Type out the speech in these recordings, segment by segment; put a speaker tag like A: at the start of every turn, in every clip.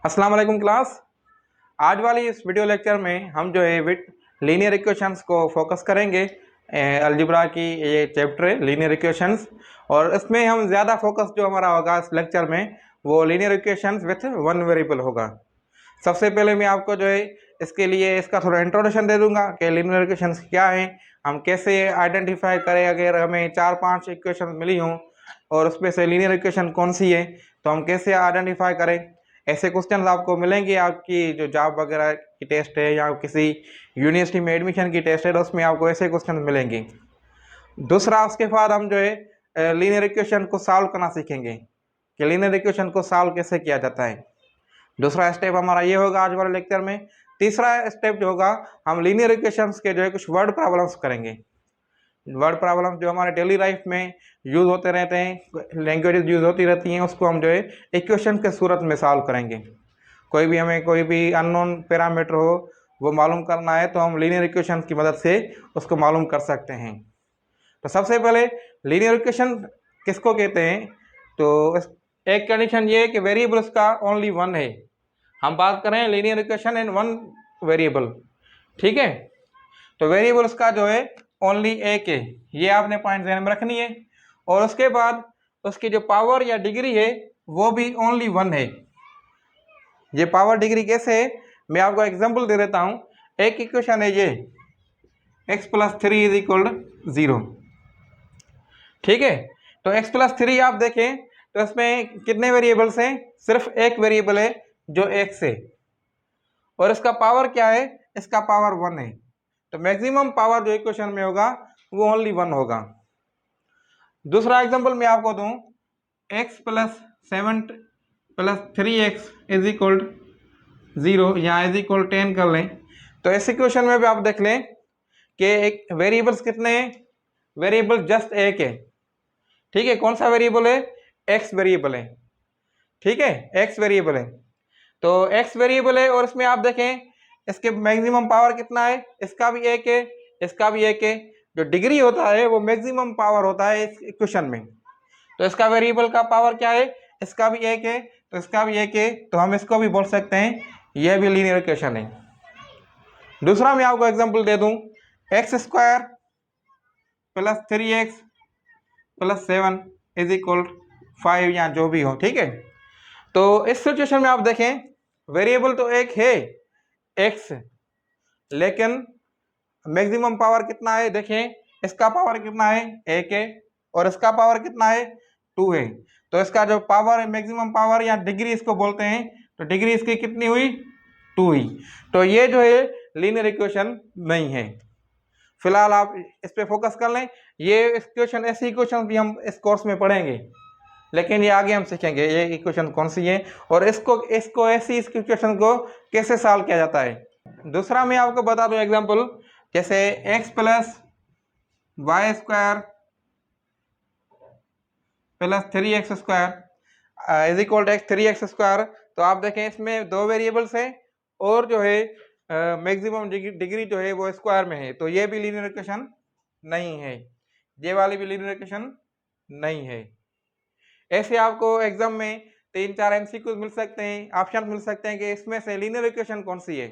A: अस्सलाम वालेकुम क्लास। आज वाली इस वीडियो लेक्चर में हम जो है विद लीनियर इक्वेशंस को फोकस करेंगे। अलजेब्रा की ये चैप्टर है लीनियर इक्वेशंस, और इसमें हम ज़्यादा फोकस जो हमारा होगा इस लेक्चर में वो linear equations with one variable होगा। सबसे पहले मैं आपको जो है इसके लिए इसका थोड़ा इंट्रोडक्शन दे दूंगा कि लीनियर इक्वेशंस क्या हैं, हम कैसे आइडेंटिफाई करें अगर हमें 4-5 इक्वेशन मिली हों और उसमें से लीनियर इक्वेशन कौन सी है तो हम कैसे आइडेंटिफाई करें। ऐसे क्वेश्चन आपको मिलेंगे आपकी जो जॉब वगैरह की टेस्ट है या किसी यूनिवर्सिटी में एडमिशन की टेस्ट है तो उसमें आपको ऐसे क्वेश्चन मिलेंगे। दूसरा, उसके बाद हम जो है लीनियर इक्वेशन को सॉल्व करना सीखेंगे कि लीनियर इक्वेशन को सॉल्व कैसे किया जाता है। दूसरा स्टेप हमारा ये होगा आज वाले लेक्चर में। तीसरा स्टेप जो होगा, हम लीनियर इक्वेशंस के जो है कुछ वर्ड प्रॉब्लम्स करेंगे। वर्ड प्रॉब्लम जो हमारे डेली लाइफ में यूज होते रहते हैं, लैंग्वेजेस यूज होती रहती हैं, उसको हम जो है इक्वेशन के सूरत में सॉल्व करेंगे। हमें कोई भी अननोन पैरामीटर हो वो मालूम करना है तो हम लीनियर इक्वेशन की मदद से उसको मालूम कर सकते हैं। तो सबसे पहले लीनियर इक्वेशन किसको कहते हैं, तो एक कंडीशन ये है कि वेरिएबल उसका ओनली वन है। हम बात करें linear equation in one variable, ठीक है। तो वेरिएबल उसका जो है ओनली एक है, ये आपने पॉइंट ध्यान में रखनी है। और उसके बाद उसकी जो पावर या डिग्री है वो भी ओनली वन है। ये पावर डिग्री कैसे है, मैं आपको एग्जांपल दे देता हूं। एक इक्वेशन है ये x+3 इज इक्वल 0, ठीक है। तो x+3 आप देखें तो इसमें कितने वेरिएबल्स हैं, सिर्फ एक वेरिएबल है जो x है, और इसका पावर क्या है, इसका पावर 1 है। तो मैक्सिमम पावर जो इक्वेशन में होगा वो ओनली 1 होगा। दूसरा एग्जांपल मैं आपको दूं, x+7 + 3x इज इक्वल 0 या इज इक्वल 10 कर लें। तो इस इक्वेशन में भी आप देख लें कि एक वेरिएबल्स कितने हैं, वेरिएबल जस्ट एक है, ठीक है। कौन सा वेरिएबल है, x वेरिएबल है, ठीक है, x वेरिएबल है। तो x वेरिएबल है और इसमें आप देखें इसके मैक्सिमम पावर कितना है, इसका भी एक है, इसका भी एक है। जो डिग्री होता है वो मैक्सिमम पावर होता है इस इक्वेशन में। तो इसका वेरिएबल का पावर क्या है, इसका भी एक है, तो इसका भी एक है, तो हम इसको भी बोल सकते हैं यह भी लीनियर इक्वेशन है। दूसरा मैं आपको एग्जांपल दे दूं, x² + 3x + 7 इज इक्वल 5 या जो भी हो, ठीक है। तो इस सिचुएशन में आप देखें वेरिएबल तो एक है x, लेकिन मैक्सिमम पावर कितना है, देखें इसका पावर कितना है, एक है, और इसका पावर कितना है, 2 है। तो इसका जो पावर है, मैक्सिमम पावर या डिग्री इसको बोलते हैं, तो डिग्री इसकी कितनी हुई, 2 हुई। तो ये जो है लीनियर इक्वेशन नहीं है। फिलहाल आप इस पे फोकस कर लें। ये इक्वेशन, ऐसी इक्वेशन भी हम इस कोर्स में पढ़ेंगे, लेकिन ये आगे हम सीखेंगे ये इक्वेशन कौन सी है और इसको ऐसी इस इक्वेशन को कैसे सॉल्व किया जाता है। दूसरा मैं आपको बता दूं एग्जांपल, जैसे x + y² + 3x² is equal to 3x²। तो आप देखें इसमें दो वेरिएबल्स हैं और जो है मैक्सिमम डिग्री जो है वो स्क्वायर में है, तो ये भी लीनियर इक्वेशन नहीं है, ये वाली भी लीनियर इक्वेशन नहीं है। ऐसे आपको एग्जाम में 3-4 एमसीक्यूज मिल सकते हैं, ऑप्शन मिल सकते हैं कि इसमें से लीनियर इक्वेशन कौन सी है।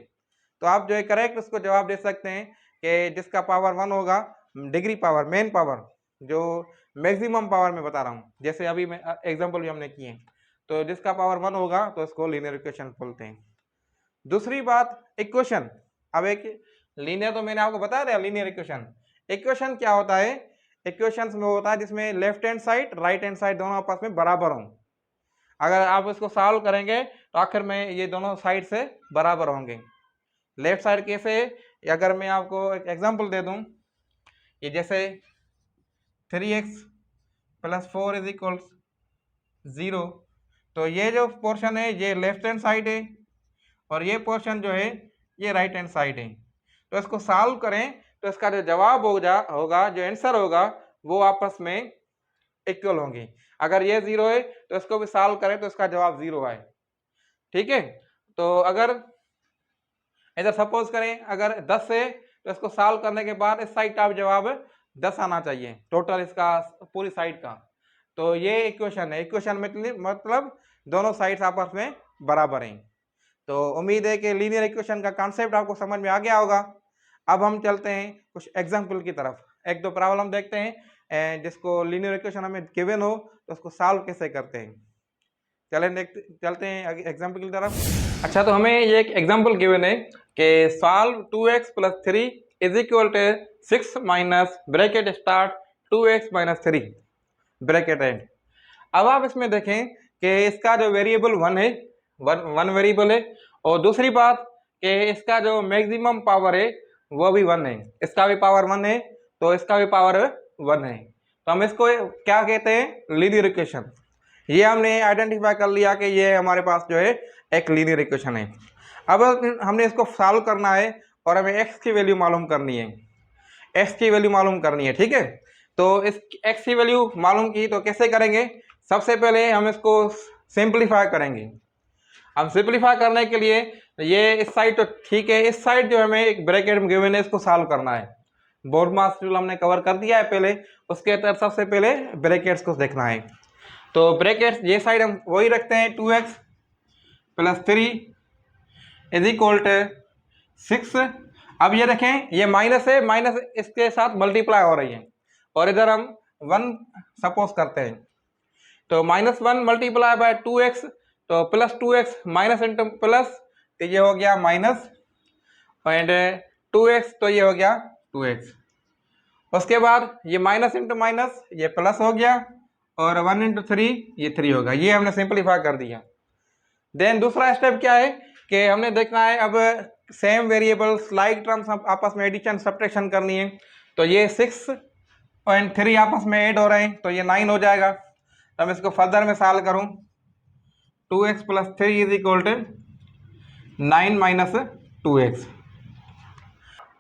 A: तो आप जो है करेक्ट उसको जवाब दे सकते हैं कि जिसका पावर 1 होगा, डिग्री पावर, मेन पावर, जो मैक्सिमम पावर में बता रहा हूँ, जैसे अभी मैं एग्जांपल भी हमने किए, तो जिसका पावर 1 होगा तो इसको लीनियर इक्वेशन बोलते हैं। दूसरी बात, इक्वेशन। अब एक लीनियर तो मैंने आपको बता दिया, लीनियर इक्वेशन क्या होता है, इक्वेशंस में होता है जिसमें left hand side right hand side दोनों आपस में बराबर हों। अगर आप इसको सॉल्व करेंगे तो आखिर में ये दोनों साइड से बराबर होंगे। लेफ्ट साइड कैसे, अगर मैं आपको एक एग्जांपल दे दूं, ये जैसे 3x + 4 इज इक्वल 0, तो ये जो पोर्शन है ये लेफ्ट हैंड साइड है और ये पोर्शन जो है ये राइट हैंड साइड है। तो इसको सॉल्व करें तो इसका जो जवाब होगा, जो आंसर होगा वो आपस में इक्वल होंगे। अगर ये 0 है तो इसको भी सॉल्व करें तो इसका जवाब 0 आए, ठीक है। तो अगर इधर सपोज करें अगर 10 है तो इसको सॉल्व करने के बाद इस साइड का जवाब 10 आना चाहिए, टोटल इसका पूरी साइड का। तो ये इक्वेशन है, इक्वेशन में मतलब दोनों साइड्स आपस में बराबर हैं। तो उम्मीद है कि लीनियर इक्वेशन का कॉन्सेप्ट आपको समझ में आ गया होगा। अब हम चलते हैं कुछ एग्जाम्पल की तरफ। एक दो प्रॉब्लम देखते हैं जिसको लीनियर इक्वेशन हमें गिवन हो तो उसको सॉल्व कैसे करते हैं। चलते हैं एग्जाम्पल की तरफ। अच्छा, तो हमें ये एक एग्जाम्पल गिवन है कि solve 2x + 3 = 6 minus bracket start 2x - 3 bracket and. अब आप इसमें देखें कि इसका जो वेरिएबल 1 है, वन वेरिएबल है, और दूसरी बात कि इसका जो मैक्सिमम पावर है वो भी 1 है। इसका भी पावर 1 है तो इसका भी पावर 1 है। तो हम इसको क्या कहते हैं, लीनियर इक्वेशन। ये हमने आइडेंटिफाई कर लिया कि ये हमारे पास जो है एक लीनियर इक्वेशन है। अब हमने इसको सॉल्व करना है और हमें x की वैल्यू मालूम करनी है, x की वैल्यू मालूम करनी है। ठीक है, तो इस x की वैल्यू मालूम की तो कैसे करेंगे, सबसे पहले हम इसको सिंप्लीफाई करेंगे। हम सिंप्लीफाई करने के लिए ये इस साइड तो ठीक है, इस साइड जो हमें एक ब्रैकेट में गिवन है इसको सॉल्व करना है। बोर्ड मास रूल हमने कवर कर दिया है पहले, उसके तहत सबसे पहले ब्रैकेट्स को देखना है। तो ब्रैकेट्स ये साइड हम वही रखते हैं, 2x + 3 = 6। अब ये देखें ये माइनस है, माइनस इसके साथ मल्टीप्लाई हो रही है, और इधर हम 1 सपोज करते हैं। तो -1 × 2x तो +2x माइनस इंटू प्लस, तो ये हो गया माइनस, एंड 2x तो ये हो गया 2x। उसके बाद ये माइनस इंटू माइनस ये प्लस हो गया, और 1 × 3 ये 3 होगा। ये हमने सिंप्लीफाई कर दिया। देन दूसरा स्टेप क्या है कि हमने देखना है अब सेम वेरिएबल्स लाइक टर्म्स आपस में एडिशन सब्ट्रैक्शन करनी है। तो ये 6 और 3 आपस में ऐड हो रहे हैं तो ये 9 हो जाएगा। तो मैं इसको फर्दर में सॉल्व करूं, 2x + 3 = 9 - 2x।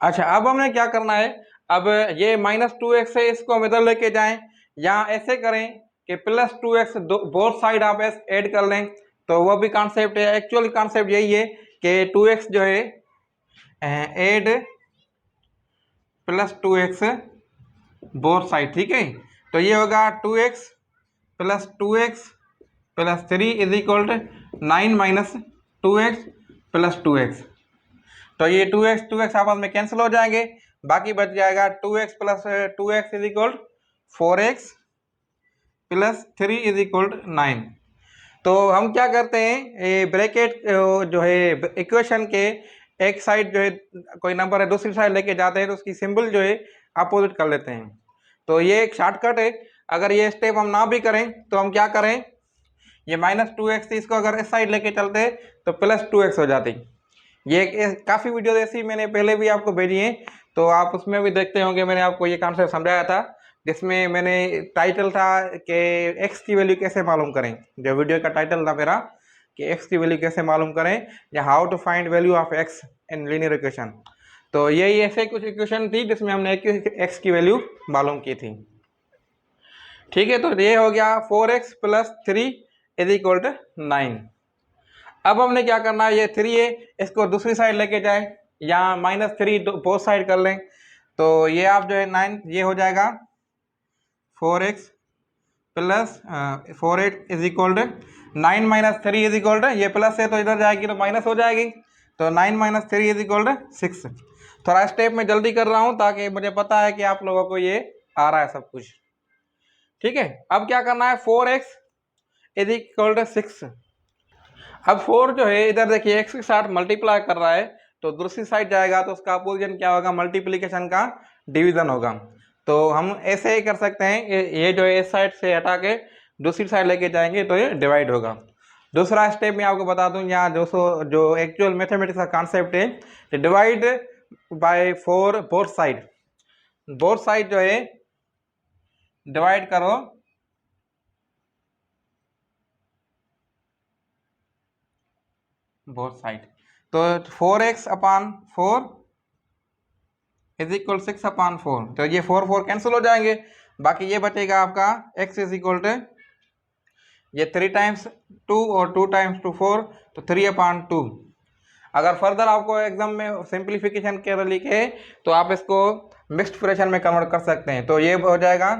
A: अच्छा, अब हमने क्या करना है, अब ये -2x है इसको हम इधर लेके जाएं, या ऐसे करें कि +2x बोथ साइड आप ऐड कर लें, तो वो भी कॉन्सेप्ट है। एक्चुअल कॉन्सेप्ट यही है कि 2x जो है ऐड +2x बोथ साइड। ठीक है, तो ये होगा 2x + 2x + 3 = 9 - 2x + 2x। तो ये 2x आपस में कैंसिल हो जाएंगे, बाकी बच जाएगा 2x + 2x = 4x + 3 = 9। तो हम क्या करते हैं, ये ब्रैकेट जो है इक्वेशन के एक साइड जो है कोई नंबर है दूसरी साइड लेके जाते हैं तो उसकी सिंबल जो है अपोजिट कर लेते हैं। तो ये एक शॉर्टकट है। अगर ये स्टेप हम ना भी करें तो हम क्या करें, ये -2x थी इसको अगर इस साइड लेके चलते तो +2x हो जाती। ये काफ़ी वीडियो ऐसी मैंने पहले भी आपको भेजी है, तो आप उसमें भी देखते होंगे। मैंने आपको ये कॉन्सेप्ट समझाया था जिसमें मैंने टाइटल था कि x की वैल्यू कैसे मालूम करें। जो वीडियो का टाइटल था मेरा कि x की वैल्यू कैसे मालूम करें, या how to find value of x in linear equation. तो यही ऐसे कुछ इक्वेशन थी जिसमें हमने x की वैल्यू मालूम की थी। ठीक है, तो ये हो गया 4x + 3 = 9। अब हमने क्या करना है, ये 3 है इसको दूसरी साइड लेके जाए, या -3 बोथ साइड कर लें। तो ये आप जो है 9 ये हो जाएगा 4x + 4x = 9 - 3 ये प्लस है तो इधर जाएगी तो माइनस हो जाएगी। तो 9 - 3 = 6। थोड़ा स्टेप में जल्दी कर रहा हूँ ताकि मुझे पता है कि आप लोगों को ये आ रहा है सब कुछ। ठीक है, अब क्या करना है, 4x = 6। अब 4 जो है इधर देखिए x के साथ मल्टीप्लाई कर रहा है, तो दूसरी साइड जाएगा तो उसका अपोजिशन क्या होगा, मल्टीप्लिकेशन का डिवीजन होगा। तो हम ऐसे ही कर सकते हैं, ये जो है इस साइड से हटा के दूसरी साइड लेके जाएंगे तो ये डिवाइड होगा। दूसरा स्टेप मैं आपको बता दूं, यहाँ जो एक्चुअल मैथमेटिक्स का कॉन्सेप्ट है, डिवाइड बाय 4 बोथ साइड जो है डिवाइड करो बोथ साइड। तो 4x/4 = 6/4। तो ये 4 कैंसिल हो जाएंगे, बाकी ये बचेगा आपका x = ये 3 × 2 और 2 × 2 4, तो 3/2। अगर फर्दर आपको एग्जाम में सिंप्लीफिकेशन के लिखे तो आप इसको मिक्स्ड फ्रैक्शन में कन्वर्ट कर सकते हैं। तो ये हो जाएगा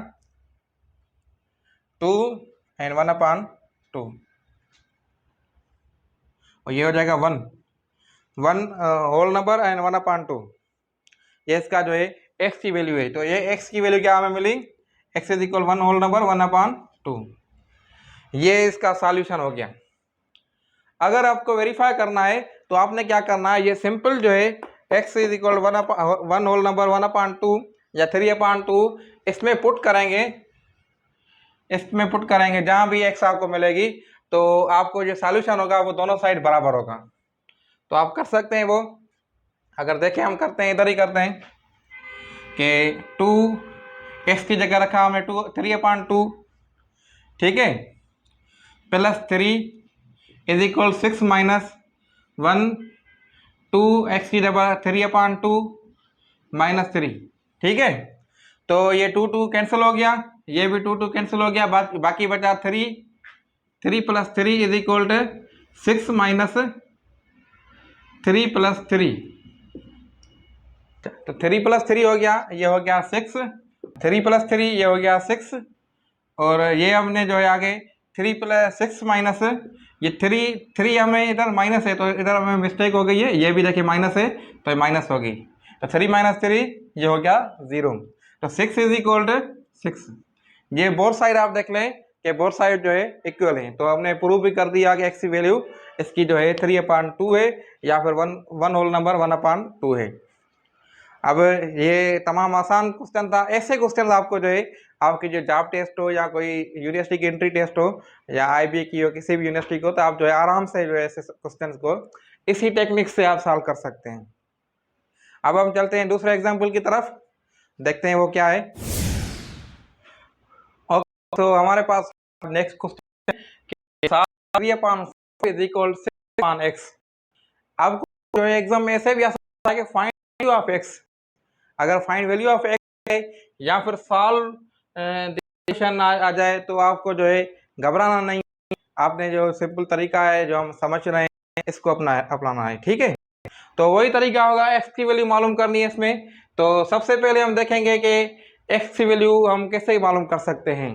A: 2 और 1/2, और ये हो जाएगा 1। वन होल नंबर एंड 1/2, ये इसका जो है x की वैल्यू है। तो ये x की वैल्यू क्या हमें मिली, x is equal 1 whole number 1/2, ये इसका सॉल्यूशन हो गया। अगर आपको वेरीफाई करना है तो आपने क्या करना है, ये सिंपल जो है x is equal 1 whole number 1/2 या 3/2 इसमें पुट करेंगे, जहां भी x आपको मिलेगी तो आपको जो सॉल्यूशन होगा वो दोनों साइड बराबर होगा। तो आप कर सकते हैं वो, अगर देखें हम करते हैं, इधर ही करते हैं कि 2x की जगह रखा हमने 3/2, ठीक है, plus 3 is equal 6 minus 1, 2x की जगह 3/2 माइनस 3, ठीक है। तो ये 2 कैंसिल हो गया, ये भी 2 कैंसिल हो गया, बाकी बचा 3 plus 3 is equal to 6 minus 3 plus 3, तो 3 प्लस 3 हो गया, ये हो गया 6, 3 प्लस 3 ये हो गया 6, और ये हमने जो है आगे 3 प्लस 6 माइनस ये 3 हमें इधर माइनस है तो इधर हमें मिस्टेक हो गई है, ये भी देखिए माइनस है तो माइनस हो गई, तो 3 माइनस 3 ये हो गया 0, तो 6 इज इक्वल टू 6। ये बोथ साइड आप देख लें कि बोथ साइड जो है इक्वल है, तो हमने प्रूव भी कर दिया कि x की वैल्यू इसकी जो है 3/2 है या फिर 1 होल नंबर 1/2 है। अब ये तमाम आसान क्वेश्चन था। ऐसे क्वेश्चन आपको जो है आपकी जो जॉब टेस्ट हो या कोई यूनिवर्सिटी की एंट्री टेस्ट हो या IB की हो, किसी भी यूनिवर्सिटी को, तो आप जो है आराम से जो है ऐसे क्वेश्चन को इसी टेक्निक से आप सॉल्व कर सकते हैं। अब हम चलते हैं दूसरे एग्जाम्पल की तरफ, देखते हैं वो क्या है। और तो हमारे पास next question is equal x। आपको जो है एग्जाम में ऐसे भी आ सकता है कि फाइंड वैल्यू ऑफ x, अगर फाइंड वैल्यू ऑफ x है या फिर सॉल्व आ जाए तो आपको जो है घबराना नहीं, आपने जो सिंपल तरीका है जो हम समझ रहे हैं इसको अपनाना है, ठीक है। तो वही तरीका होगा, x की वैल्यू मालूम करनी है इसमें। तो सबसे पहले हम देखेंगे कि x की वैल्यू हम कैसे मालूम कर सकते हैं,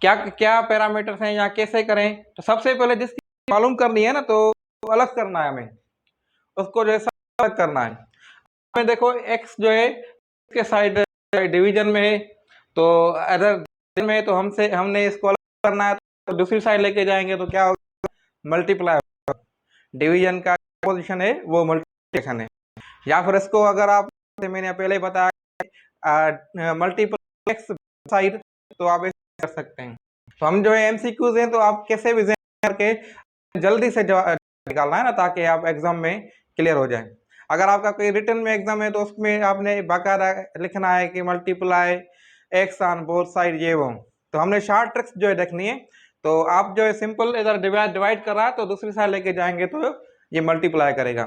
A: क्या क्या पैरामीटर्स हैं या कैसे करें। तो सबसे पहले जिसकी मालूम करनी है ना तो अलग करना है हमें, उसको जो है अलग करना है। हमें देखो x जो है इसके साइड डिवीजन में है, तो अदर में है, तो हमने इसको अलग करना है, तो दूसरी साइड लेके जाएंगे तो क्या होगा, मल्टीप्लाई होगा। डिवीजन का पोजीशन है वो मल्टीप्लिकेशन है, या फिर इसको अगर आप, मैंने पहले ही बताया मल्टीपल एक्स साइड, तो आप ऐसे कर सकते हैं। तो हम जो है MCQs हैं तो आप कैसे भी करके जल्दी से निकालना है ना, ताकि आप एग्जाम में क्लियर हो जाए। अगर आपका कोई रिटर्न में एग्जाम है तो उसमें आपने बाकायदा लिखना है कि multiply x on both side, ये वो। तो हमने शॉर्ट ट्रिक्स जो है देखनी है, तो आप जो है सिंपल इधर डिवाइड कर रहा है तो दूसरी साइड लेके जाएंगे तो ये मल्टीप्लाई करेगा,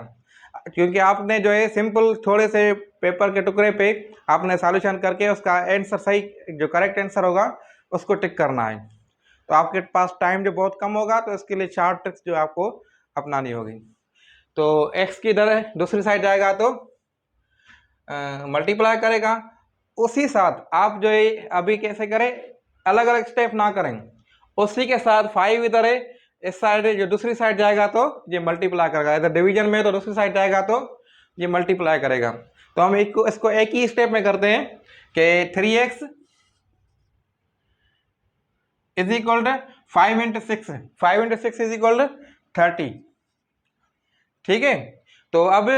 A: क्योंकि आपने जो है सिंपल थोड़े से पेपर के टुकड़े पे आपने सॉल्यूशन करके उसका आंसर सही, जो करेक्ट आंसर होगा उसको टिक करना है। तो आपके पास टाइम जो बहुत कम होगा, तो इसके लिए शॉर्ट ट्रिक्स जो आपको अपनानी होगी। तो x की इधर दूसरी साइड जाएगा तो मल्टीप्लाई करेगा। उसी साथ आप जो है अभी कैसे करें, अलग अलग स्टेप ना करें, उसी के साथ 5 इधर है, इस साइड जो दूसरी साइड जाएगा तो ये मल्टीप्लाई करेगा, इधर डिवीजन में तो दूसरी साइड जाएगा तो ये मल्टीप्लाई करेगा। तो हम इसको एक ही स्टेप में करते हैं कि 3x is equal to 5 × 6, 5 × 6 is equal to 30, ठीक है। तो अब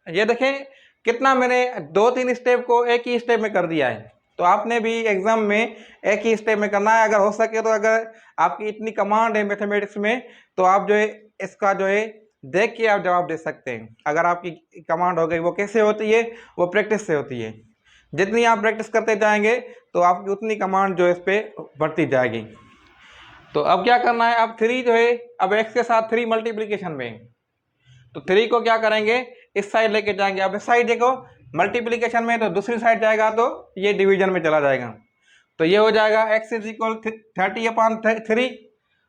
A: ये देखें कितना मैंने 2-3 स्टेप को एक ही स्टेप में कर दिया है। तो आपने भी एग्जाम में एक ही स्टेप में करना है, अगर हो सके तो अगर आपकी इतनी कमांड है मैथमेटिक्स में तो आप जो है इसका जो है देख के आप जवाब दे सकते हैं। अगर आपकी कमांड हो गई, वो कैसे होती है, वो प्रैक्टिस से होती है। जितनी आप प्रैक्टिस करते जाएंगे तो आपकी उतनी कमांड जो है इस पर बढ़ती जाएगी। तो अब क्या करना है, अब 3 जो है अब x के साथ 3 मल्टीप्लीकेशन में, तो 3 को क्या करेंगे इस साइड लेके जाएंगे। अब इस साइड देखो मल्टीप्लिकेशन में, तो दूसरी साइड जाएगा तो ये डिवीजन में चला जाएगा, तो ये हो जाएगा x इज इक्वल 30/3,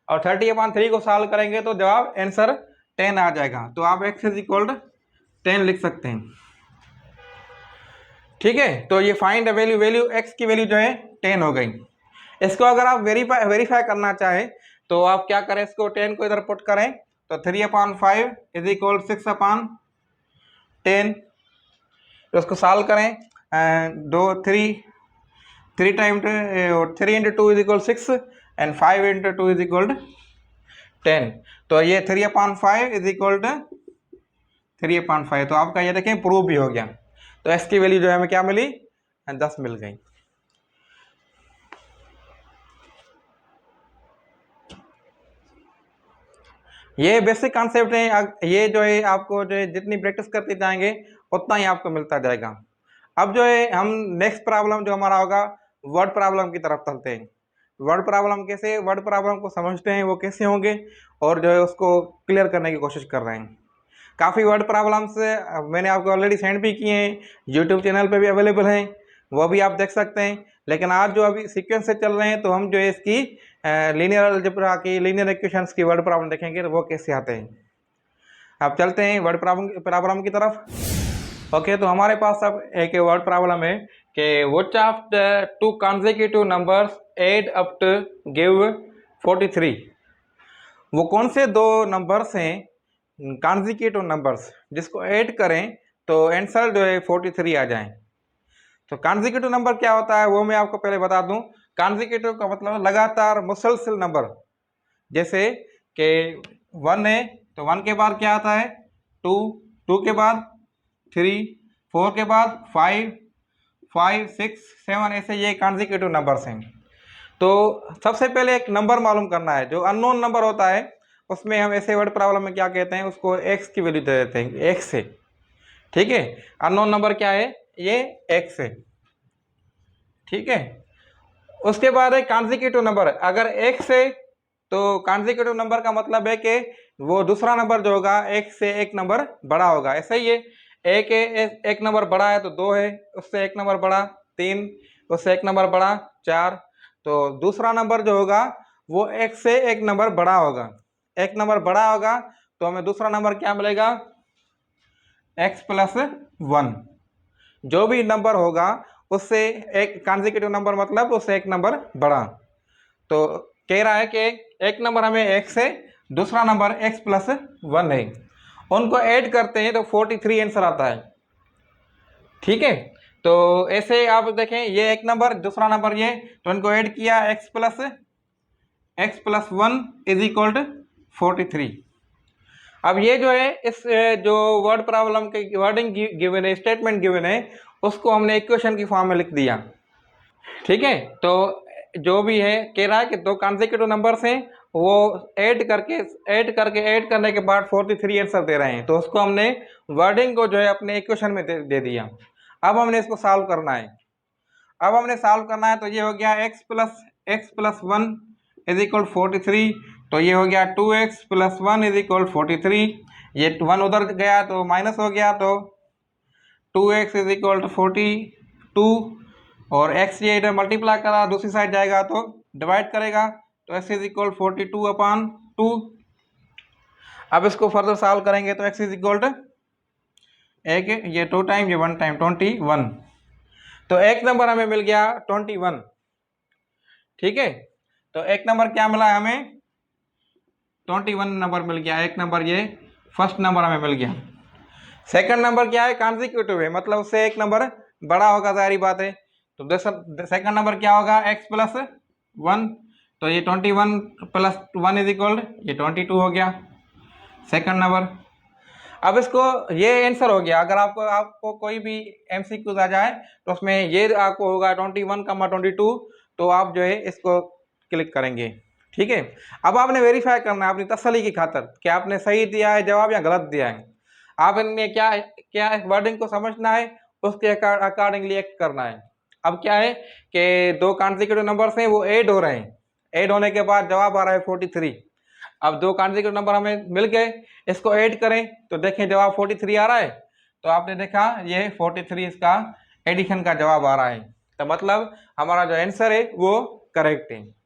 A: और 30/3 को सॉल्व करेंगे तो जवाब आंसर 10 आ जाएगा। तो आप x इज इक्वल 10 लिख सकते हैं, ठीक है। तो ये फाइंड वैल्यू x की वैल्यू जो है 10 हो गई। इसको अगर आप वेरीफाई करना चाहें तो आप क्या करें, इसको 10 को इधर पुट करें तो 3/5 इज इक्वल 6/10। तो उसको सॉल्व करें, three time 3 into 2 is equal 6 and 5 into 2 is equal 10। तो ये 3/5 इज इक्वल 3/5। तो आपका ये देखें प्रूव भी हो गया। तो x की वैल्यू जो है हमें क्या मिली, 10 मिल गई। ये बेसिक कॉन्सेप्ट है। ये जो है आपको जो है जितनी प्रैक्टिस करते जाएंगे उतना ही आपको मिलता जाएगा। अब जो है हम नेक्स्ट प्रॉब्लम जो हमारा होगा वर्ड प्रॉब्लम की तरफ चलते हैं। वर्ड प्रॉब्लम कैसे, वर्ड प्रॉब्लम को समझते हैं वो कैसे होंगे और जो है उसको क्लियर करने की कोशिश कर रहे हैं। काफ़ी वर्ड प्रॉब्लम्स मैंने आपको ऑलरेडी सेंड भी किए हैं, यूट्यूब चैनल पे भी अवेलेबल हैं, वो भी आप देख सकते हैं। लेकिन आज जो अभी सीक्वेंस से चल रहे हैं तो हम जो है इसकी लीनियर अलजेब्रा की लीनियर इक्वेशंस की वर्ड प्रॉब्लम देखेंगे तो वो कैसे आते हैं। अब चलते हैं वर्ड प्रॉब्लम की तरफ। ओके, तो हमारे पास अब एक वर्ड प्रॉब्लम है कि which of the two consecutive numbers add up to give 43। वो कौन से दो नंबर्स हैं कॉन्सेक्यूटिव नंबर्स जिसको ऐड करें तो आंसर जो है 43 आ जाए। तो कॉन्सेक्यूटिव नंबर क्या होता है वो मैं आपको पहले बता दूं। कॉन्सेक्यूटिव का मतलब लगातार मुसलसल नंबर। जैसे कि 1 है तो 1 के बाद क्या आता है 2, 2 के बाद 3, 4 के बाद 5, 5, 6, 7, ऐसे ये कॉन्सेक्यूटिव नंबर्स हैं। तो सबसे पहले एक नंबर मालूम करना है। जो अननोन नंबर होता है उसमें हम ऐसे वर्ड प्रॉब्लम में क्या कहते हैं, उसको x की वैल्यू दे देते हैं, x है। ठीक है, अननोन नंबर क्या है, ये x है। ठीक है, उसके बाद है कॉन्सेक्यूटिव नंबर। अगर x है तो कॉन्सेक्यूटिव नंबर का मतलब है कि वो दूसरा नंबर जो होगा एक से एक नंबर बड़ा होगा। ऐसा ही है, एक है, एक नंबर बड़ा है तो 2 है, उससे एक नंबर बड़ा 3, उससे एक नंबर बड़ा 4। तो दूसरा नंबर जो होगा वो एक से एक नंबर बड़ा होगा। एक नंबर बड़ा होगा तो हमें दूसरा नंबर क्या मिलेगा, x+1। जो भी नंबर होगा उससे एक कॉन्सेक्यूटिव नंबर मतलब उससे एक नंबर बड़ा। तो कह रहा है कि एक नंबर हमें x है, दूसरा नंबर x+1 है, उनको ऐड करते हैं तो 43 आंसर आता है। ठीक है, तो ऐसे आप देखें ये एक नंबर दूसरा नंबर ये, तो इनको ऐड किया x+1 इज इक्वल टू 43। अब ये जो है इस जो वर्ड प्रॉब्लम के वर्डिंग गिवन है, स्टेटमेंट गिवन है, उसको हमने इक्वेशन की फॉर्म में लिख दिया। ठीक है, तो जो भी है कह रहा है कि दो कॉन्सेक्यूटिव नंबर्स हैं वो ऐड करने के बाद 43 आंसर दे रहे हैं। तो उसको हमने वर्डिंग को जो है अपने इक्वेशन में दे दिया। अब हमने इसको सॉल्व करना है। तो ये हो गया x+1 इज इक्वल 43। तो ये हो गया 2x+1 इज इक्वल 43। ये 1 उधर गया तो माइनस हो गया, तो 2x इज इक्वल टू 42 और x ये इधर मल्टीप्लाई करा दूसरी साइड जाएगा तो डिवाइड करेगा, तो x इज इक्वल 42/2। अब इसको फर्दर सॉल्व करेंगे तो x इज इक्वल टू एक ये 2 टाइम ये 1 टाइम 21। तो एक नंबर हमें मिल गया 21। ठीक है, तो एक नंबर क्या मिला हमें 21 नंबर मिल गया। एक नंबर ये फर्स्ट नंबर हमें मिल गया। सेकंड नंबर क्या है, कॉन्सेक्यूटिव है, मतलब उससे एक नंबर बड़ा होगा, जारी बात है। तो सेकंड नंबर क्या होगा x+1। तो ये 21+1 इज इक्वल ये 22 हो गया सेकंड नंबर। अब इसको ये आंसर हो गया। अगर आपको कोई भी MCQ आ जाए तो उसमें ये आपको होगा 21, 22, तो आप जो है इसको क्लिक करेंगे। ठीक है, अब आपने वेरीफाई करना है अपनी तसल्ली की खातर कि आपने सही दिया है जवाब या गलत दिया है। आप इनमें क्या वर्डिंग को समझना है, उसके अकॉर्डिंगली एक्ट करना है। अब क्या है कि दो कॉन्सेक्यूटिव नंबर्स हैं वो ऐड हो रहे हैं, ऐड होने के बाद जवाब आ रहा है 43। अब दो कॉन्सेक्यूटिव नंबर हमें मिल गए, इसको ऐड करें तो देखें जवाब 43 आ रहा है। तो आपने देखा ये 43 इसका एडिशन का जवाब आ रहा है। तो मतलब हमारा जो आंसर है वो करेक्ट है।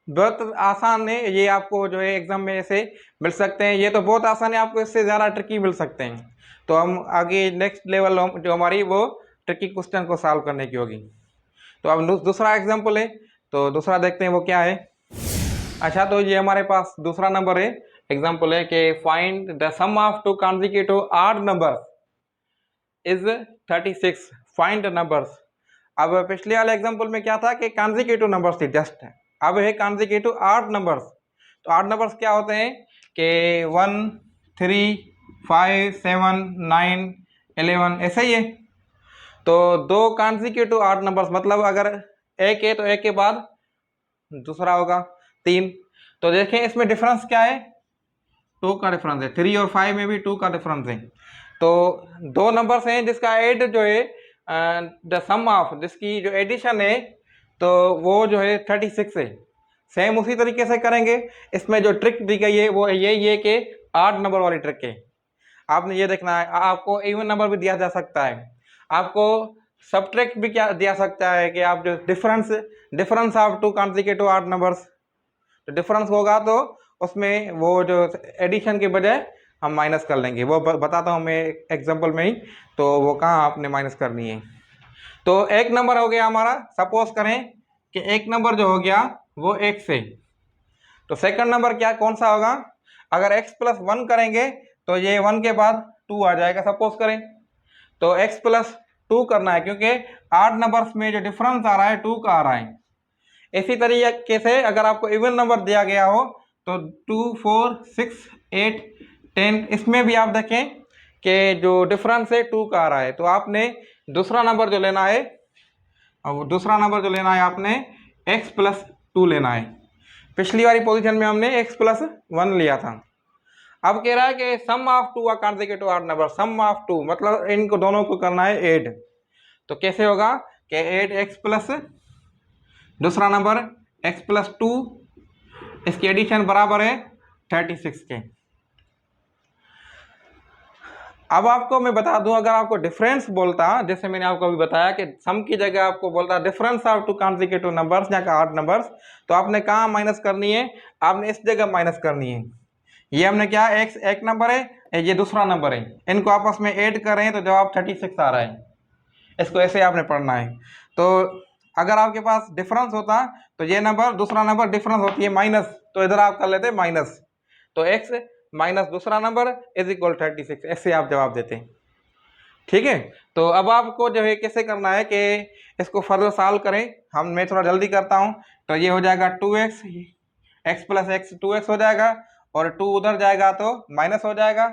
A: बहुत आसान है ये, आपको जो है एग्जाम में ऐसे मिल सकते हैं। ये तो बहुत आसान है, आपको इससे ज़्यादा ट्रिकी मिल सकते हैं। तो हम आगे नेक्स्ट लेवल जो हमारी वो ट्रिकी क्वेश्चन को सॉल्व करने की होगी। तो अब दूसरा एग्जाम्पल है, तो दूसरा देखते हैं वो क्या है। अच्छा, तो ये हमारे पास दूसरा नंबर है एग्जाम्पल है कि find the sum of two consecutive odd numbers is 36, find the numbers. अब पिछले वाले एग्जाम्पल में क्या था कि कॉन्जिक्यूटिव नंबर्स थी जस्ट, अब है कॉन्जिक्यूटिव ऑड नंबर्स। तो ऑड नंबर्स क्या होते हैं कि 1, 3, 5, 7, 9, 11 ऐसे ही है। तो दो कॉन्जिक्यूटिव ऑड नंबर्स मतलब अगर एक है तो एक के बाद दूसरा होगा 3। तो देखें इसमें डिफरेंस क्या है, 2 का डिफरेंस है। 3 और 5 में भी 2 का डिफरेंस है। तो दो नंबर्स हैं जिसका एड जो है द सम ऑफ जिसकी जो एडिशन है तो वो जो है 36 है। सेम उसी तरीके से करेंगे। इसमें जो ट्रिक दी गई है वो ये कि ऑड नंबर वाली ट्रिक है। आपने ये देखना है, आपको इवन नंबर भी दिया जा सकता है, आपको सब्ट्रैक्ट भी क्या दिया सकता है कि आप जो difference of two consecutive odd numbers, तो डिफरेंस होगा तो उसमें वो जो एडिशन के बजाय हम माइनस कर लेंगे। वो बताता हूँ मैं एग्जांपल में ही, तो वो कहाँ आपने माइनस करनी है। तो एक नंबर हो गया हमारा, सपोज करें कि एक नंबर जो हो गया वो x से, तो सेकंड नंबर क्या कौन सा होगा, अगर x प्लस 1 करेंगे तो ये 1 के बाद 2 आ जाएगा सपोज करें। तो x प्लस 2 करना है क्योंकि 8 नंबर्स में जो डिफरेंस आ रहा है 2 का आ रहा है। इसी तरीके से अगर आपको इवन नंबर दिया गया हो तो 2, 4, 6, 8, 10 इसमें भी आप देखें कि जो डिफरेंस है 2 का आ रहा है। तो आपने दूसरा नंबर जो लेना है, आपने x प्लस 2 लेना है। पिछली वाली पोजीशन में हमने x प्लस 1 लिया था। अब कह रहा है कि sum of two consecutive odd number, sum of two मतलब इनको दोनों को करना है ऐड। तो कैसे होगा कि ऐड x प्लस दूसरा नंबर x प्लस 2, इसकी एडिशन बराबर है 36 के। अब आपको मैं बता दूं, अगर आपको डिफरेंस बोलता, जैसे मैंने आपको अभी बताया कि सम की जगह आपको बोलता difference of two consecutive numbers या ऑड नंबर्स, तो आपने कहाँ माइनस करनी है, आपने इस जगह माइनस करनी है। ये हमने क्या, x एक नंबर है, ये दूसरा नंबर है, इनको आपस में ऐड कर रहे हैं तो जवाब 36 आ रहा है। इसको ऐसे आपने पढ़ना है। तो अगर आपके पास डिफरेंस होता तो ये नंबर दूसरा नंबर डिफरेंस होती है माइनस, तो इधर आप कर लेते माइनस, तो x माइनस दूसरा नंबर इज इक्वल 36, ऐसे आप जवाब देते हैं। ठीक है। तो अब आपको जो है कैसे करना है कि इसको फर्दर सॉल्व करें। मैं थोड़ा जल्दी करता हूं। तो ये हो जाएगा 2x, x plus x 2x हो जाएगा, और 2 उधर जाएगा तो माइनस हो जाएगा।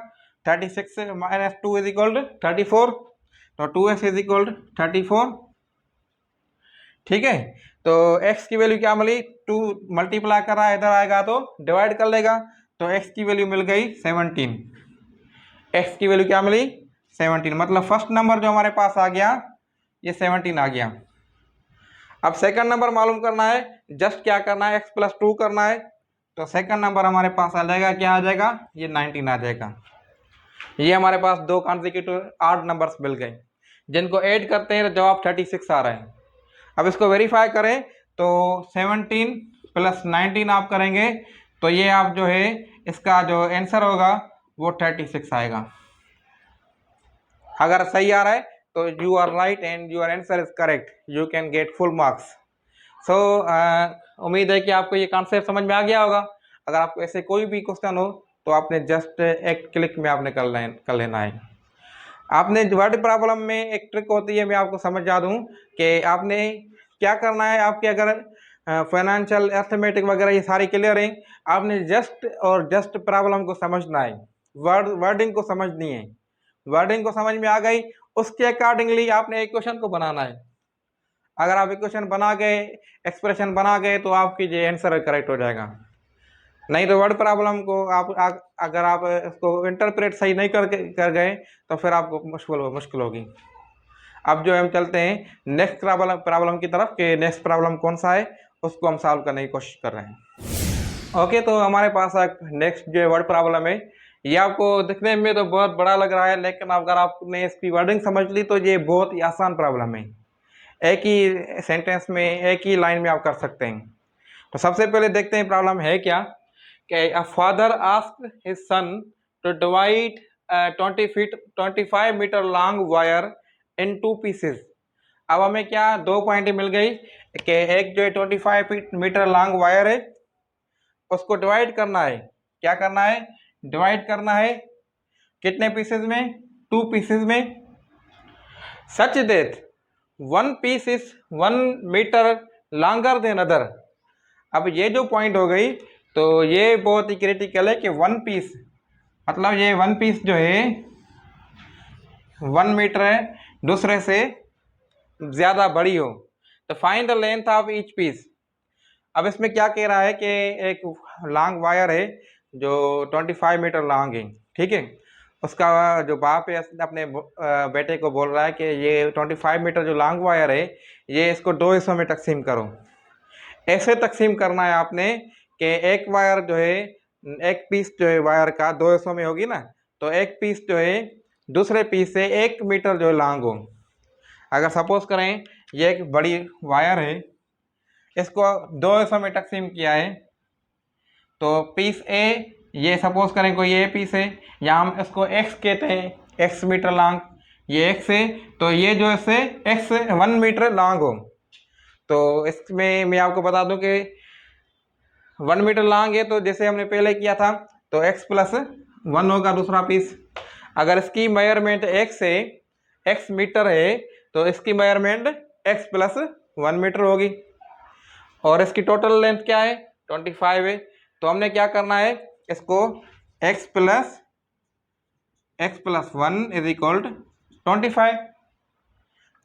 A: 36 माइनस 2 इज इक्वल 34, तो 2x इज इक्वल 34। ठीक है। तो x की वैल्यू क्या मिली, 2 मल्टीप्लाई कर रहा है, इधर आएगा तो डिवाइड कर लेगा, तो x की वैल्यू मिल गई 17। x की वैल्यू क्या मिली 17, मतलब फर्स्ट नंबर जो हमारे पास आ गया ये 17 आ गया। अब सेकंड नंबर मालूम करना है, जस्ट क्या करना है, x प्लस 2 करना है, तो सेकंड नंबर हमारे पास आ जाएगा, क्या आ जाएगा, ये 19 आ जाएगा। ये हमारे पास दो कॉन्जिक्यूटिव ऑड नंबर्स मिल गए, जिनको ऐड करते हैं तो जवाब 36 आ रहा है। अब इसको वेरीफाई करें तो 17 प्लस 19 आप करेंगे तो ये आप जो है इसका जो आंसर होगा वो 36 आएगा। अगर सही आ रहा है तो you are right and your answer is correct, you can get full marks. So उम्मीद है कि आपको ये कॉन्सेप्ट समझ में आ गया होगा। अगर आपको ऐसे कोई भी क्वेश्चन हो तो आपने जस्ट एक क्लिक में आपने कर लेना है। आपने वर्ड प्रॉब्लम में एक ट्रिक होती है, मैं आपको समझा दूं कि आपने क्या करना है। आपके अगर फाइनेंशियल अर्थमेटिक वगैरह ये सारी क्लियर है, आपने जस्ट प्रॉब्लम को समझना है, वर्डिंग को समझनी है। वर्डिंग को समझ में आ गई, उसके अकॉर्डिंगली आपने एक क्वेश्चन को बनाना है। अगर आप इक्वेशन बना गए, एक्सप्रेशन बना गए, तो आपकी जो आंसर करेक्ट हो जाएगा। नहीं तो वर्ड प्रॉब्लम को अगर आप इसको इंटरप्रेट सही नहीं कर गए तो फिर आपको मुश्किल होगी। अब जो हम चलते हैं नेक्स्ट प्रॉब्लम की तरफ कि नेक्स्ट प्रॉब्लम कौन सा है, उसको हम सॉल्व करने की कोशिश कर रहे हैं। ओके, तो हमारे पास एक नेक्स्ट जो वर्ड प्रॉब्लम है, ये आपको दिखने में तो बहुत बड़ा लग रहा है, लेकिन अगर आपने इसकी वर्डिंग समझ ली तो ये बहुत ही आसान प्रॉब्लम है। एक ही सेंटेंस में, एक ही लाइन में आप कर सकते हैं। तो सबसे पहले देखते हैं प्रॉब्लम है क्या। कि a father asked his son to divide 25 metre long wire in 2 pieces. अब हमें क्या, 2 पॉइंट मिल गई कि एक जो 25 मीटर लॉन्ग वायर है उसको डिवाइड करना है क्या करना है, डिवाइड करना है कितने पीसेस में, 2 पीसेस में, such that 1 piece is 1 metre longer than other. अब ये जो पॉइंट हो गई तो ये बहुत ही क्रिटिकल है कि 1 पीस मतलब ये 1 पीस जो है 1 मीटर है दूसरे से ज़्यादा बड़ी हो। तो find the length of each piece. अब इसमें क्या कह रहा है कि एक लॉन्ग वायर है जो 25 मीटर लॉन्ग है, ठीक है। उसका जो बाप है अपने बेटे को बोल रहा है कि ये 25 मीटर जो लॉन्ग वायर है ये इसको 2 हिस्सों में तकसीम करो। ऐसे तकसीम करना है आपने कि एक वायर जो है, एक पीस जो है वायर का 2 हिस्सों में होगी ना, तो एक पीस जो है दूसरे पीस से 1 मीटर जो है लॉन्ग हो। अगर सपोज करें ये एक बड़ी वायर है, इसको 2 हिस्सों में तकसीम किया है, तो पीस ए, ये सपोज करें कोई ए पीस है, या हम इसको एक्स कहते हैं, एक्स मीटर लॉन्ग, ये एक्स है, तो ये जो इससे एक्स 1 मीटर लॉन्ग हो। तो इसमें मैं आपको बता दूं कि 1 मीटर लॉन्ग है, तो जैसे हमने पहले किया था तो x प्लस 1 होगा दूसरा पीस। अगर इसकी मेजरमेंट x है, x मीटर है, तो इसकी मेजरमेंट x प्लस 1 मीटर होगी। और इसकी टोटल लेंथ क्या है, 25 है। तो हमने क्या करना है, इसको x प्लस 1 इज इक्वल 25,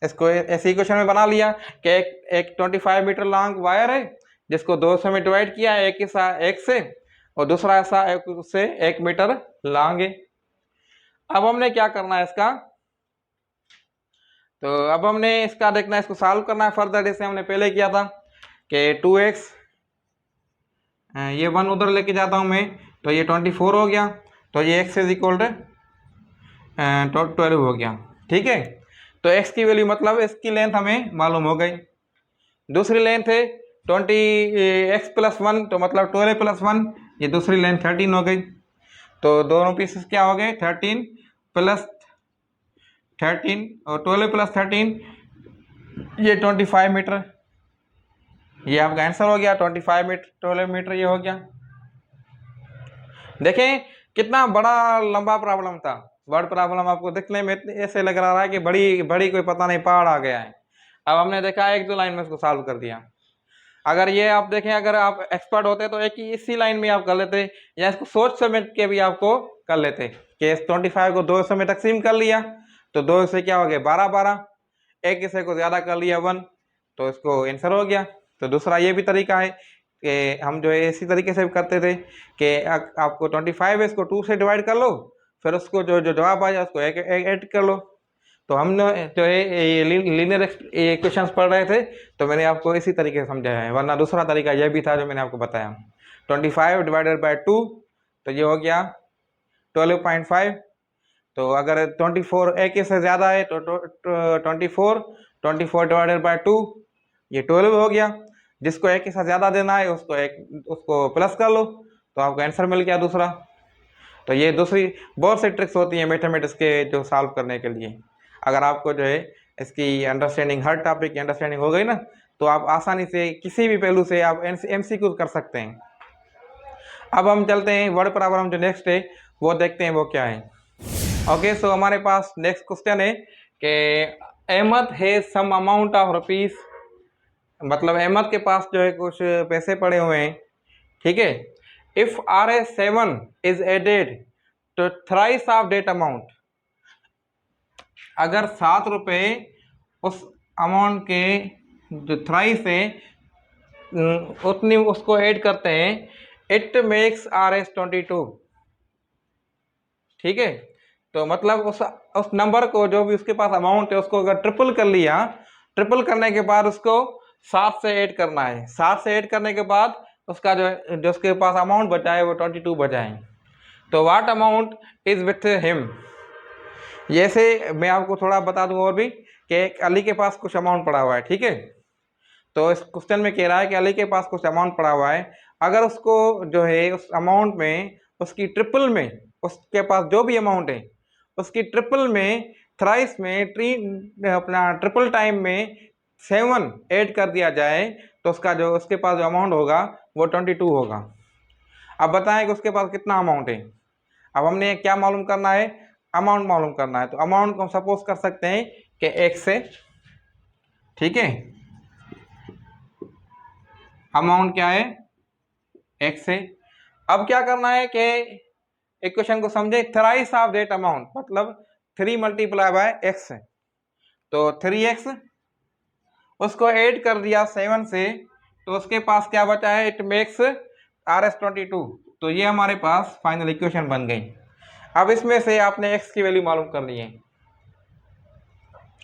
A: इसको ऐसे इक्वेशन में बना लिया कि एक 25 मीटर लॉन्ग वायर है जिसको 200 में डिवाइड किया है, एक हिस्सा एक से और दूसरा हिस्सा उससे 1 मीटर लॉन्ग है। अब हमने क्या करना है इसका, तो अब हमने इसका देखना है, इसको सॉल्व करना है फर्दर, जैसे हमने पहले किया था कि 2x, ये 1 उधर लेके जाता हूँ मैं, तो ये 24 हो गया, तो ये x इज इक्वल 12 हो गया, ठीक है। तो x की वैल्यू मतलब इसकी लेंथ हमें मालूम हो गई। दूसरी लेंथ है 20x प्लस 1, तो मतलब 12 प्लस 1, ये दूसरी लेंथ 13 हो गई। तो दोनों पीसेस क्या हो गए, 13 प्लस 13 और 12 प्लस 13, ये 25 मीटर, ये आपका आंसर हो गया। 25 मीटर 12 मीटर ये हो गया। देखें कितना बड़ा लंबा प्रॉब्लम था। वर्ड प्रॉब्लम आपको दिखने में ऐसे लग रहा है कि बड़ी बड़ी कोई पता नहीं पहाड़ आ गया है। अब हमने देखा 1-2 लाइन में इसको सॉल्व कर दिया। अगर ये आप देखें, अगर आप एक्सपर्ट होते तो एक ही इसी लाइन में आप कर लेते, या इसको सोच समझ के भी आपको कर लेते कि 25 को 2 हिस्सों में तकसीम कर लिया, तो 2 हिस्से क्या हो गए, 12-12, एक हिस्से को ज़्यादा कर लिया 1, तो इसको आंसर हो गया। तो दूसरा ये भी तरीका है कि हम जो है इसी तरीके से करते थे कि आपको 25 है, इसको 2 से डिवाइड कर लो, फिर उसको जो जो जवाब आ जाए उसको एक ऐड कर लो। तो हमने जो है ये लीनियर इक्वेशंस पढ़ रहे थे, तो मैंने आपको इसी तरीके से समझाया है, वरना दूसरा तरीका यह भी था जो मैंने आपको बताया। 25 डिवाइडेड बाय 2, तो ये हो गया 12.5। तो अगर 24 एक से ज़्यादा है तो 24 डिवाइडेड बाय 2, ये 12 हो गया। जिसको एक के साथ ज़्यादा देना है उसको प्लस कर लो, तो आपको आंसर मिल गया दूसरा। तो ये दूसरी बहुत सी ट्रिक्स होती हैं मैथमेटिक्स के जो सॉल्व करने के लिए। अगर आपको जो है इसकी अंडरस्टैंडिंग, हर टॉपिक की अंडरस्टैंडिंग हो गई ना, तो आप आसानी से किसी भी पहलू से आप MCQ कर सकते हैं। अब हम चलते हैं वर्ड प्रॉब्लम जो नेक्स्ट है वो देखते हैं वो क्या है। ओके, सो हमारे पास नेक्स्ट क्वेश्चन है कि अहमद है सम अमाउंट ऑफ रुपीज़, मतलब अहमद के पास जो है कुछ पैसे पड़े हुए हैं, ठीक है। इफ RS7 इज एडेड तो थ्राइस ऑफ डेट अमाउंट, अगर 7 रुपये उस अमाउंट के जो थ्राइस है उतनी उसको ऐड करते हैं, इट मेक्स RS22, ठीक है। तो मतलब उस नंबर को, जो भी उसके पास अमाउंट है, उसको अगर ट्रिपल कर लिया, ट्रिपल करने के बाद उसको 7 से ऐड करना है, 7 से ऐड करने के बाद उसका जो उसके पास अमाउंट बचा है वो 22 बचा है। तो what amount is with him. जैसे मैं आपको थोड़ा बता दूं और भी कि अली के पास कुछ अमाउंट पड़ा हुआ है, ठीक है। तो इस क्वेश्चन में कह रहा है कि अली के पास कुछ अमाउंट पड़ा हुआ है, अगर उसको जो है उस अमाउंट में उसकी ट्रिपल में, उसके पास जो भी अमाउंट है उसकी ट्रिपल में, थ्राइस में, अपना ट्रिपल टाइम में 7 ऐड कर दिया जाए, तो उसका जो उसके पास जो अमाउंट होगा वो 22 होगा। अब बताएं कि उसके पास कितना अमाउंट है। अब हमने क्या मालूम करना है, अमाउंट मालूम करना है। तो अमाउंट को हम सपोज कर सकते हैं कि x है, ठीक है, अमाउंट क्या है, x है। अब क्या करना है कि इक्वेशन को समझे, थ्राइस ऑफ दैट अमाउंट, मतलब 3 मल्टीप्लाई बाय x है, तो 3x, उसको ऐड कर दिया 7 से, तो उसके पास क्या बचा है, इट मेक्स RS22। तो ये हमारे पास फाइनल इक्वेशन बन गई। अब इसमें से आपने x की वैल्यू मालूम कर ली है।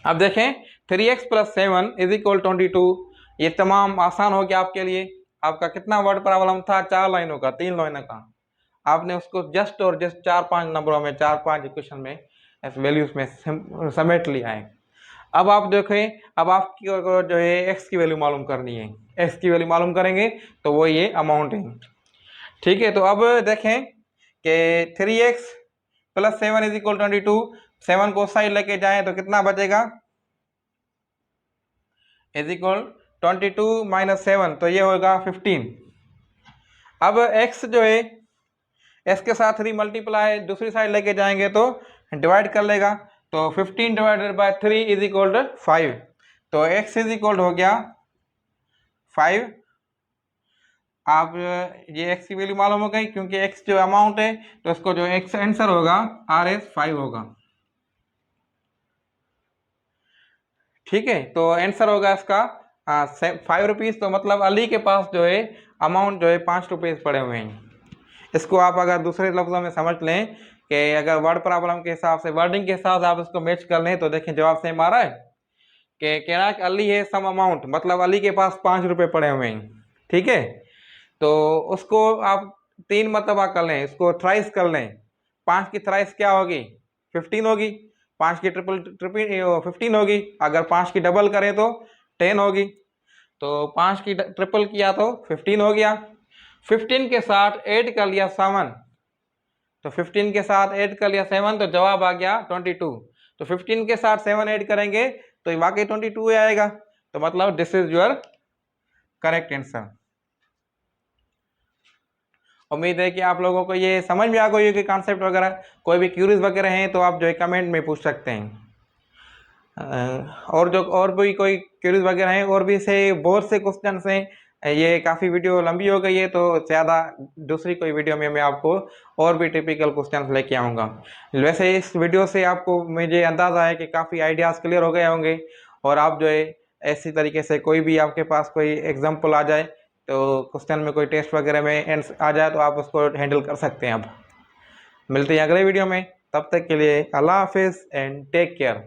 A: अब देखें 3x प्लस 7 इज इक्वल 22, ये तमाम आसान हो गया आपके लिए। आपका कितना वर्ड प्रॉब्लम था, 4 लाइनों का, 3 लाइनों का। आपने उसको जस्ट और जस्ट 4-5 नंबरों में, 4-5 इक्वेशन में वैल्यूज में समेट लिया है। अब आप देखें, अब आपकी जो है x की वैल्यू मालूम करनी है। x की वैल्यू मालूम करेंगे तो वो ये अमाउंट है, ठीक है। तो अब देखें कि 3x प्लस 7 इज इक्वल 22, 7 को साइड लेके जाएं तो कितना बचेगा, इज इक्वल 22 माइनस 7, तो ये होगा 15। अब x जो है, x के साथ 3 मल्टीप्लाई दूसरी साइड लेके जाएंगे तो डिवाइड कर लेगा, तो 15 divided by 3 is equal to 5, तो x इज इक्वल हो गया 5। आप ये x की वैल्यू मालूम हो गई, क्योंकि x जो अमाउंट है तो इसको जो x आंसर होगा RS 5 होगा, ठीक है। तो आंसर होगा इसका 5 रुपीज़। तो मतलब अली के पास जो है अमाउंट जो है 5 रुपीज़ पड़े हुए हैं। इसको आप अगर दूसरे लफ्ज़ों में समझ लें कि अगर वर्ड प्रॉब्लम के हिसाब से, वर्डिंग के हिसाब से आप इसको मैच कर लें, तो देखें जवाब सेम आ रहा है कि कह रहा है कि अली है सम अमाउंट, मतलब अली के पास 5 रुपये पड़े हुए हैं, ठीक है। तो उसको आप 3 मरतबा कर लें, इसको थ्राइस कर लें। 5 की थ्राइस क्या होगी, 15 होगी। 5 की ट्रिपल 15 होगी। अगर 5 की डबल करें तो 10 होगी। तो 5 की ट्रिपल किया तो 15 हो गया। 15 के साथ ऐड कर लिया 7, तो 15 के साथ ऐड कर लिया 7, तो जवाब आ गया 22। तो 15 के साथ 7 ऐड करेंगे तो वाकई 22 आएगा। तो मतलब this is your correct answer. उम्मीद है कि आप लोगों को ये समझ में आ गई होगी कॉन्सेप्ट वगैरह। कोई भी क्यूरीज वगैरह हैं तो आप जो है कमेंट में पूछ सकते हैं। और भी कोई क्यूरीज वगैरह हैं, और भी से बहुत से क्वेश्चन हैं। ये काफ़ी वीडियो लंबी हो गई है, तो ज़्यादा दूसरी कोई वीडियो में मैं आपको और भी टिपिकल क्वेश्चन लेके आऊँगा। वैसे इस वीडियो से आपको मुझे अंदाज़ा है कि काफ़ी आइडियाज़ क्लियर हो गए होंगे, और आप जो है ऐसी तरीके से कोई भी आपके पास कोई एग्जाम्पल आ जाए, तो क्वेश्चन में कोई टेस्ट वगैरह में आ जाए तो आप उसको हैंडल कर सकते हैं। अब मिलते हैं अगले वीडियो में, तब तक के लिए अल्लाह हाफिज़ एंड टेक केयर।